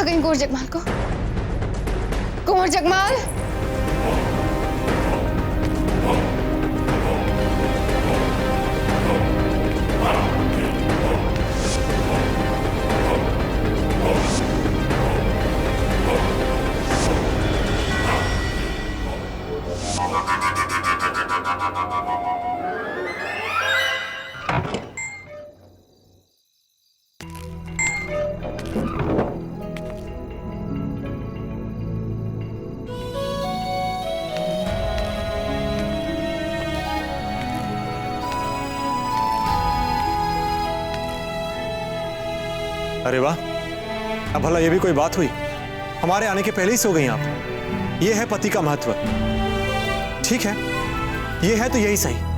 देखा कहीं कुंवर जगमाल को? कुंवर जगमाल! अरे वाह, अब भला ये भी कोई बात हुई? हमारे आने के पहले ही सो गई आप। ये है पति का महत्व। ठीक है, ये है तो यही सही।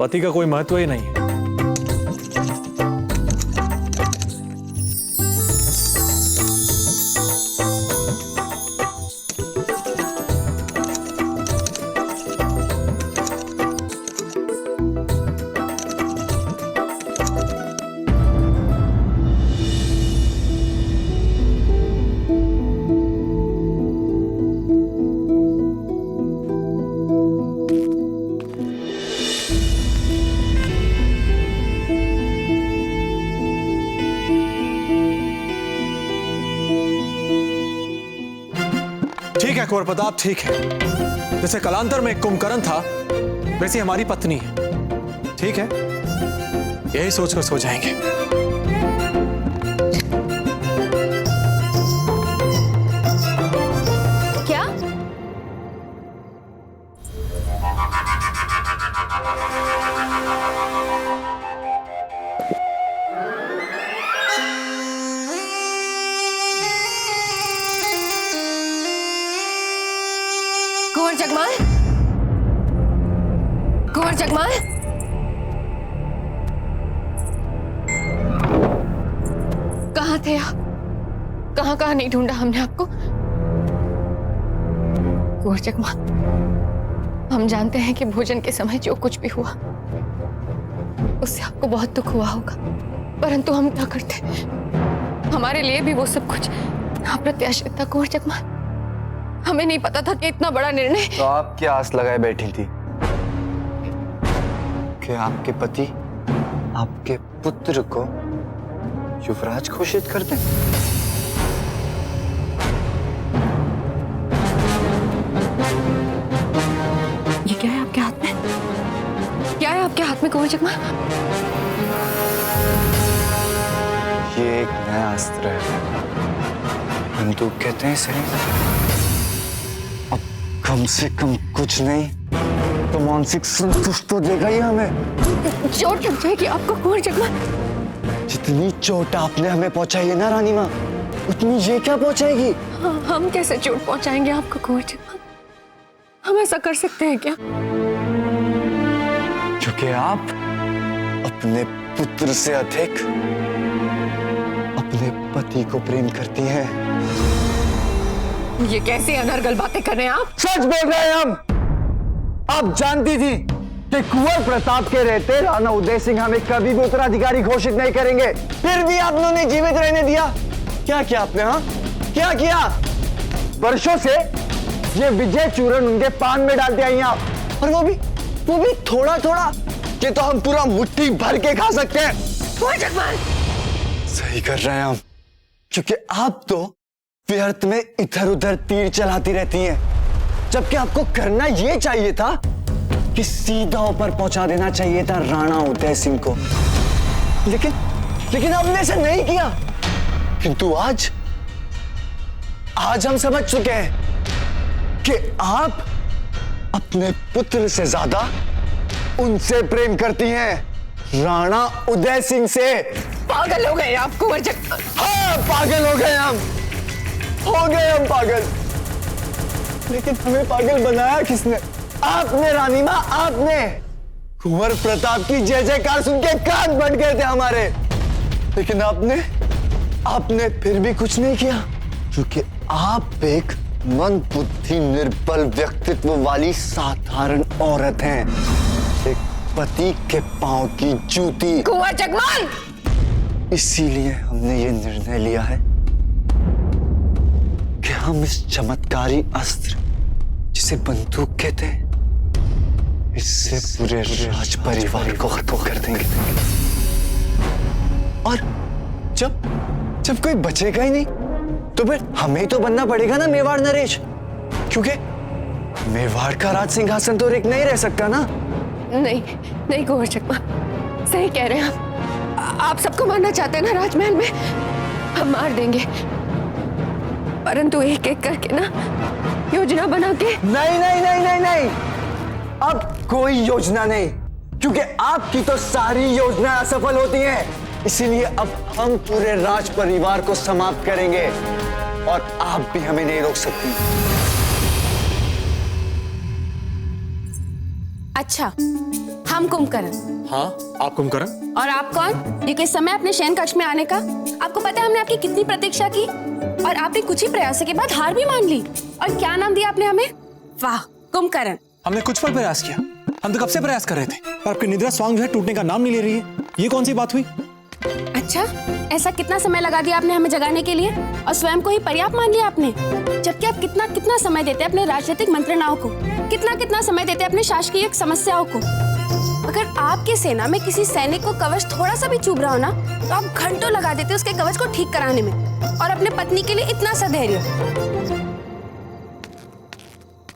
पति का कोई महत्व ही नहीं है। ठीक है कुंवर प्रताप, ठीक है। जैसे कलांतर में एक कुंभकर्ण था, वैसे हमारी पत्नी है। ठीक है, यही सोचकर सो जाएंगे। क्या? कुंवर जगमाल! कुंवर जगमाल! कहाँ थे आप? कहाँ कहाँ नहीं ढूंढा हमने आपको। कुंवर जगमाल, हम जानते हैं कि भोजन के समय जो कुछ भी हुआ उससे आपको बहुत दुख हुआ होगा, परंतु हम क्या करते, हमारे लिए भी वो सब कुछ अप्रत्याशित था। कुंवर जगमाल, हमें नहीं पता था कि इतना बड़ा निर्णय। तो आप क्या आस लगाए बैठी थी कि आपके पति आपके पुत्र को युवराज घोषित कर दें? ये क्या है आपके हाथ में? क्या है आपके हाथ में कुंवर जगमाल? ये एक नया अस्त्र है। बंदूक कहते हैं इसे। अब कम से कम कुछ नहीं तो मानसिक संतुष्टि तो देगा ही हमें। चोट लग जाएगी आपको कुंवर जगमाल। जितनी चोट आपने हमें पहुंचाई है ना रानी माँ, उतनी ये क्या पहुंचाएगी? हम कैसे चोट पहुंचाएंगे आपको कुंवर जगमाल? हम ऐसा कर सकते हैं क्या? क्योंकि आप अपने पुत्र से अधिक अपने पति को प्रेम करती हैं। ये कैसी अनर्गल बातें कर रहे हैं आप? सच बोल रहे हैं हम। आप जानती थी कि कुंवर प्रताप के रहते राणा उदय सिंह हमें कभी भी उत्तराधिकारी घोषित नहीं करेंगे, फिर भी आपने उन्हें जीवित रहने दिया। क्या किया आपने? हाँ, क्या किया? वर्षों से ये विजय चूरन उनके पान में डालते आई आप, और वो भी थोड़ा थोड़ा। ये तो हम पूरा मुट्ठी भर के खा सकते हैं। सही कर रहे हैं हम, क्योंकि आप तो व्यर्थ में इधर उधर तीर चलाती रहती हैं, जबकि आपको करना यह चाहिए था कि सीधा ऊपर पहुंचा देना चाहिए था राणा उदय सिंह को। लेकिन आपने ऐसा नहीं किया। किंतु आज हम समझ चुके हैं कि आप अपने पुत्र से ज्यादा उनसे प्रेम करती हैं, राणा उदय सिंह से। पागल हो गए आप कुंवर जगमाल। हाँ, पागल हो गए हम, पागल। लेकिन हमें पागल बनाया किसने? आपने रानी माँ, आपने। कुंवर प्रताप की जय जयकार सुन के कान फट गए थे हमारे, लेकिन आपने फिर भी कुछ नहीं किया, क्योंकि आप एक मंद बुद्धि निर्बल व्यक्तित्व वाली साधारण औरत हैं, एक पति के पांव की जूती। कुंवर जगमाल! इसीलिए हमने ये निर्णय लिया है कि हम इस चमत्कारी अस्त्र, जिसे बंदूक कहते हैं, इससे पूरे राज परिवार को खत्म कर देंगे। और जब कोई बचेगा ही नहीं, तो फिर हमें तो बनना पड़ेगा ना मेवाड़ नरेश, क्योंकि मेवाड़ का राज सिंहासन तो रिक्त नहीं रह सकता ना। नहीं कुंवर जगमाल, सही कह रहे हैं आप सबको मारना चाहते हैं ना राजमहल में, हम मार देंगे, परंतु एक एक करके ना योजना बना के। नहीं, अब कोई योजना नहीं, क्योंकि आपकी तो सारी योजना असफल होती हैं। इसीलिए अब हम पूरे राज परिवार को समाप्त करेंगे, और आप भी हमें नहीं रोक सकती। अच्छा, हम कुंभकर्ण। हाँ, आप कुंभकर्ण। और आप कौन? ये किस समय अपने शयन कक्ष में आने का? आपको पता है हमने आपकी कितनी प्रतीक्षा की, और आपने कुछ ही प्रयासों के बाद हार भी मान ली। और क्या नाम दिया आपने हमें? वाह, कुंभकर्ण। हमने कुछ पर प्रयास किया, हम तो कब से प्रयास कर रहे थे, पर आपकी निद्रा स्वांग जो है टूटने का नाम नहीं ले रही है। ये कौन सी बात हुई? अच्छा, ऐसा कितना समय लगा दिया आपने हमें जगाने के लिए, और स्वयं को ही पर्याप्त मान लिया आपने, जबकि आप कितना समय देते अपने राजनीतिक मंत्रणाओं को, कितना समय देते अपने शासकीय समस्याओं को। अगर आपकी सेना में किसी सैनिक को कवच थोड़ा सा भी चुभ रहा हो ना, तो आप घंटों लगा देते उसके कवच को ठीक कराने में, और अपने पत्नी के लिए इतना सा धैर्य।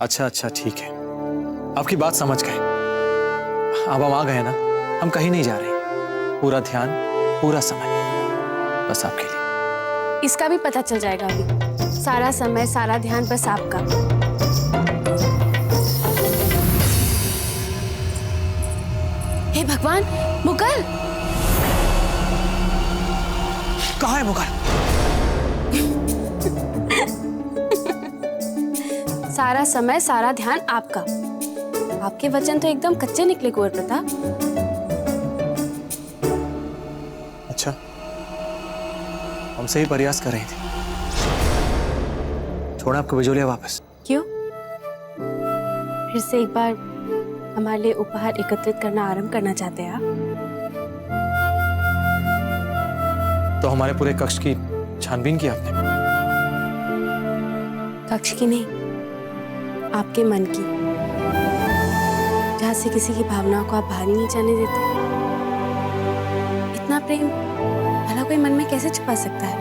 अच्छा, ठीक है, आपकी बात समझ गए। अब हम आ गए ना, हम कहीं नहीं जा रहे, पूरा ध्यान, पूरा समय बस आपके लिए। इसका भी पता चल जाएगा अभी, सारा समय सारा ध्यान बस आपका। हे भगवान, मुगल! कहाँ है मुगल? सारा समय सारा ध्यान आपका। आपके वचन तो एकदम कच्चे निकले कुंवर प्रताप। अच्छा, हम सही प्रयास कर रही थी। छोड़ा आपको बिजोलिया वापस। क्यों? फिर से एक बार हमारे लिए उपहार एकत्रित करना आरंभ करना चाहते हैं आप? तो हमारे पूरे कक्ष की छानबीन की आपने? कक्ष की नहीं, आपके मन की, जहां से किसी की भावनाओं को आप बाहर ही नहीं जाने देते। इतना प्रेम भला कोई मन में कैसे छुपा सकता है?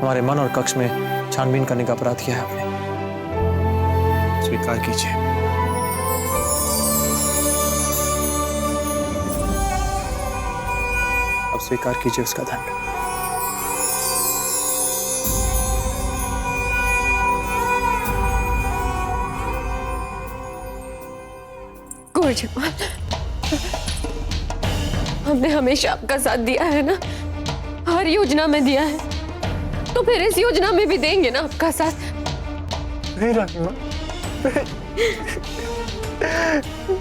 हमारे मन और कक्ष में छानबीन करने का अपराध किया है आपने, स्वीकार कीजिए। अब स्वीकार कीजिए उसका दंड। कुंवर जगमाल, हमने हमेशा आपका साथ दिया है ना, हर योजना में दिया है, तो फिर इस योजना में भी देंगे ना आपका साथ। नहीं रानी माँ,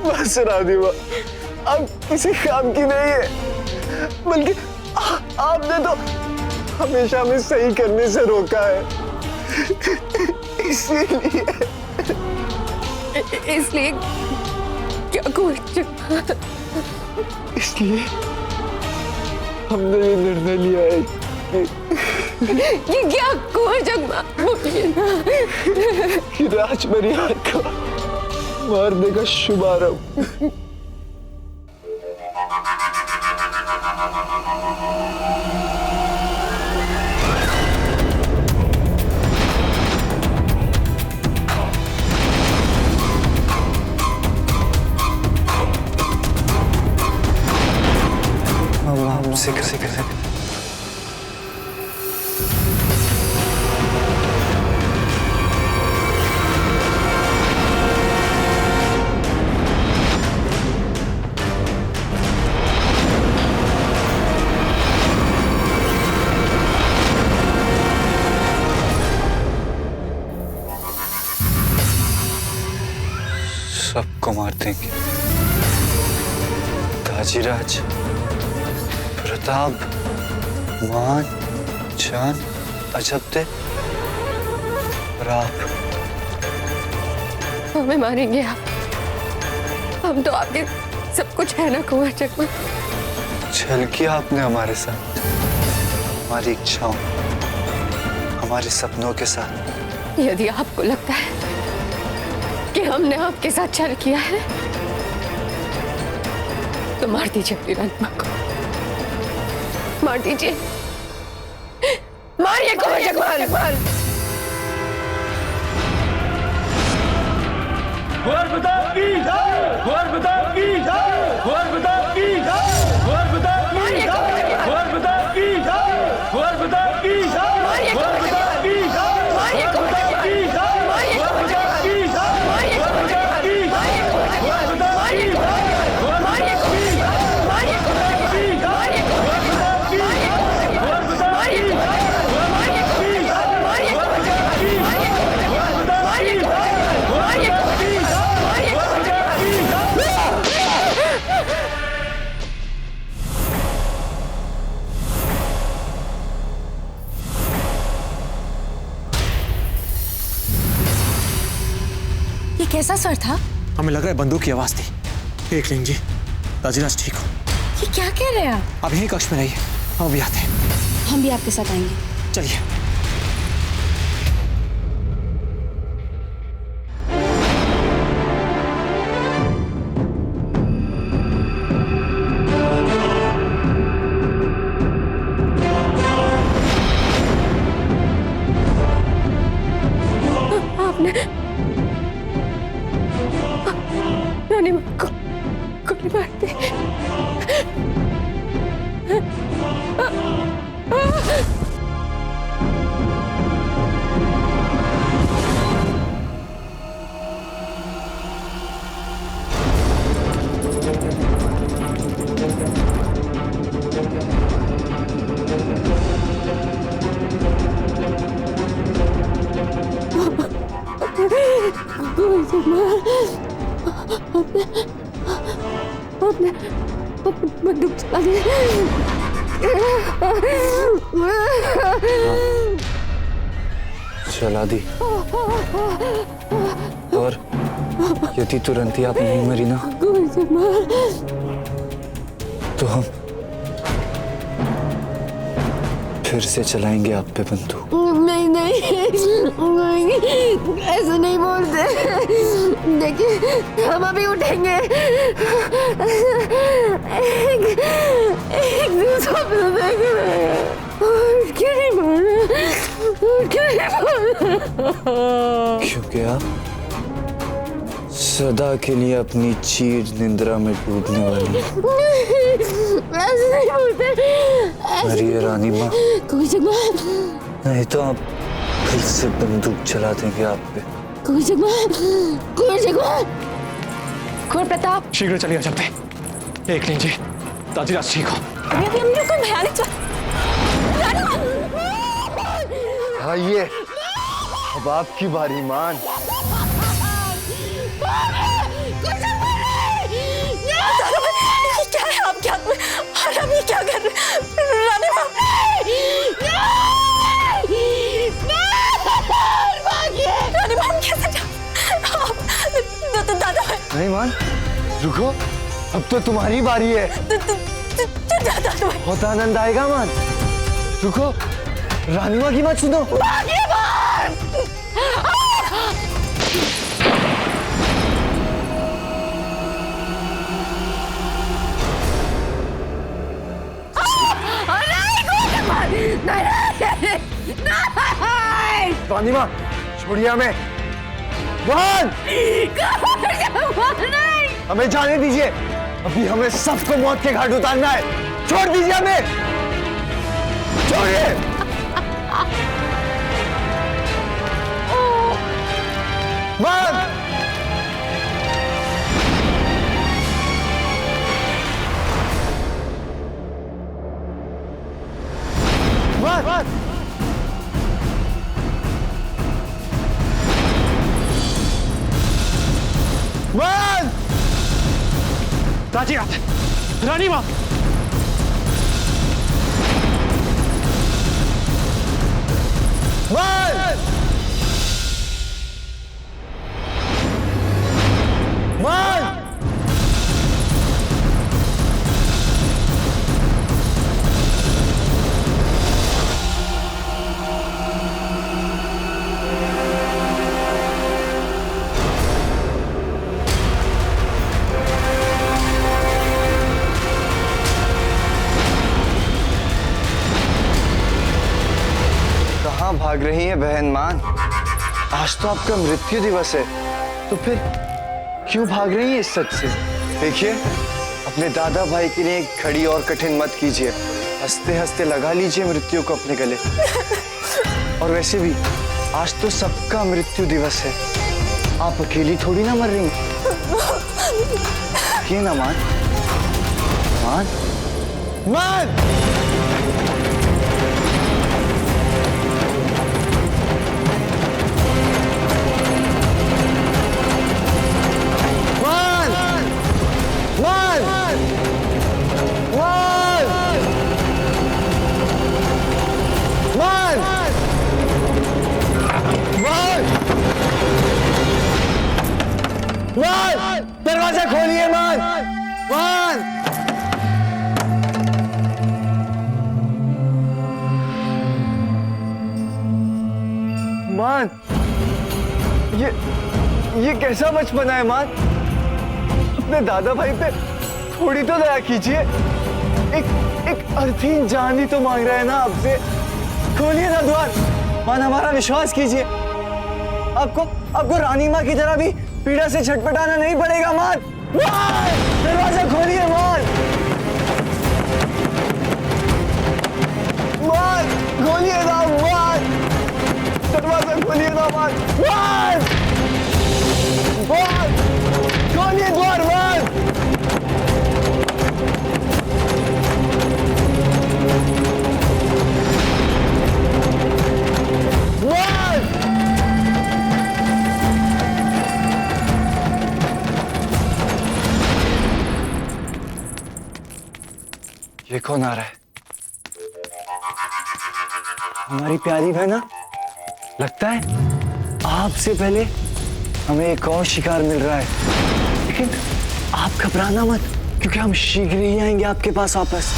बस रानी माँ, अब किसी काम की नहीं है, बल्कि आपने तो हमेशा हमें सही करने से रोका है। इसलिए क्या कुंवर जगमाल? इसलिए हमने ये निर्णय लिया है ये क्या कुंवर जगमाल? बोलिए ना। कि राज परिवार को मारने का शुभारंभ। से देंगे। ताजीराज, प्रताप, मान, जान, अजबदे और आप। हमें मारेंगे आप? हम तो आपके सब कुछ है ना कुंवर चकमा। छल किया आपने हमारे साथ, हमारी इच्छाओं, हमारे सपनों के साथ। यदि आपको लगता है कि हमने आपके साथ छल किया है तो मार दीजिए अपनी रानीमा को, मार दीजिए, मारिए कुंवर जगमाल। कुंवर प्रताप की जय, कुंवर प्रताप की जय, कुंवर प्रताप की जय, कुंवर प्रताप की जय, कुंवर प्रताप की जय, कुंवर प्रताप की जय, कुंवर प्रताप की जय, कुंवर प्रताप की जय, कुंवर प्रताप की जय, कुंवर प्रताप की जय, कुंवर प्रताप की जय, कुंवर प्रताप की जय, कुंवर प्रताप की जय, कुंवर प्रताप की जय, कुंवर प्रताप की जय, ये कैसा स्वर था? हमें लग रहा है बंदूक की आवाज थी। एक जी, ताजीराज ठीक हो? ये क्या कह रहे हैं आप? आप यहीं कक्ष में रहिए, हम अभी आते हैं। हम भी आपके साथ आएंगे। चलिए। रानीमा को गोली मार दी। बंदूक चला दी। चला दी। और यदि तुरंत ही आप नहीं मरी ना तो हम फिर से चलाएंगे आप पे बंदूक। नहीं नहीं, ऐसा नहीं बोलते। देखिए हम अभी उठेंगे। एक दिन सपना देखेंगे। क्यों नहीं मारा? क्यों नहीं मारा? क्योंकि आप सदा के लिए अपनी चीर निंद्रा में डूबने वाली ऐसे नहीं बोलते। मरिए रानीमा, कोई जगह नहीं तो आप फिर से बंदूक चला देंगे आप पे। कोई जगह कुंवर प्रताप। शीघ्र चलिए अजबदे। एक जी, ताजीराज ठीक हो? अभी अभी हमने कोई भयानक आइए, अब आपकी बारी मान। क्या है आपके हाथ में? और हम ये क्या कर रहे हैं? रानीमा, रानीमा, हम कैसे दादा नहीं मान, रुको, अब तो तुम्हारी बारी है। बहुत आनंद आएगा मान। रुको, रानीमा की बात सुनो। रानीमा, छोड़िए हमें। मान! हमें जाने दीजिए, अभी हमें सबको मौत के घाट उतारना है। छोड़ दीजिए हमें, छोड़िए। मान! मान! मान! रानी माँ, मान! मान! कहाँ भाग रही है बहन मान? आज तो आपका मृत्यु दिवस है, तो फिर क्यों भाग रही है इस सच से? देखिए, अपने दादा भाई के लिए एक घड़ी और कठिन मत कीजिए। हंसते हंसते लगा लीजिए मृत्यु को अपने गले। और वैसे भी आज तो सबका मृत्यु दिवस है, आप अकेली थोड़ी ना मर रही हैं। ये ना मान, मान, मान! दरवाजा खोलिए मान! मान! मान! ये कैसा बचपना है मान? अपने दादा भाई पे थोड़ी तो दया कीजिए। एक अर्थहीन जान ही तो मांग रहा है ना आपसे। खोलिए ना द्वार मान, हमारा विश्वास कीजिए। आपको रानी माँ की तरह भी पीड़ा से छटपटाना नहीं पड़ेगा मान। दरवाजा खोलिए मान! मान! खोलिए ना मान! दरवाजा खोलिए ना मान! मान! मान! खोलिए द्वार मान! मान! ये कौन आ रहा है? हमारी प्यारी बहना। लगता है आपसे पहले हमें एक और शिकार मिल रहा है, लेकिन आप घबराना मत, क्योंकि हम शीघ्र ही आएंगे आपके पास वापस।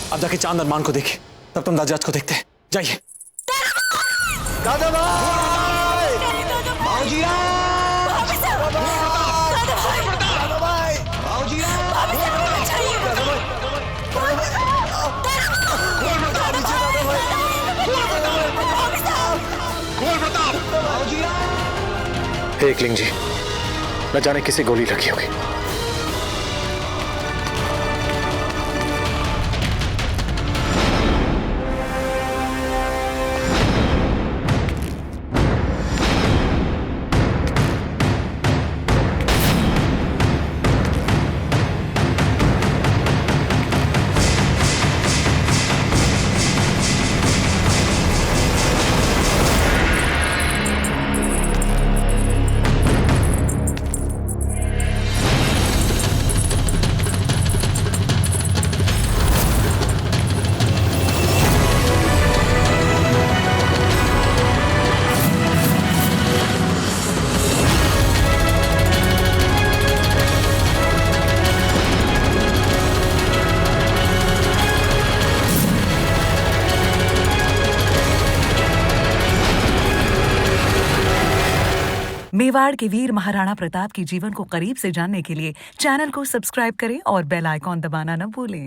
अब जाके चांद अरमान को देखे, तब तुम दादाजी को देखते हैं। जाइए। दादा भाई! भाऊजी! एकलिंग जी, न जाने किसी गोली लगी होगी। मेवाड़ के वीर महाराणा प्रताप के जीवन को करीब से जानने के लिए चैनल को सब्सक्राइब करें और बेल आइकॉन दबाना न भूलें।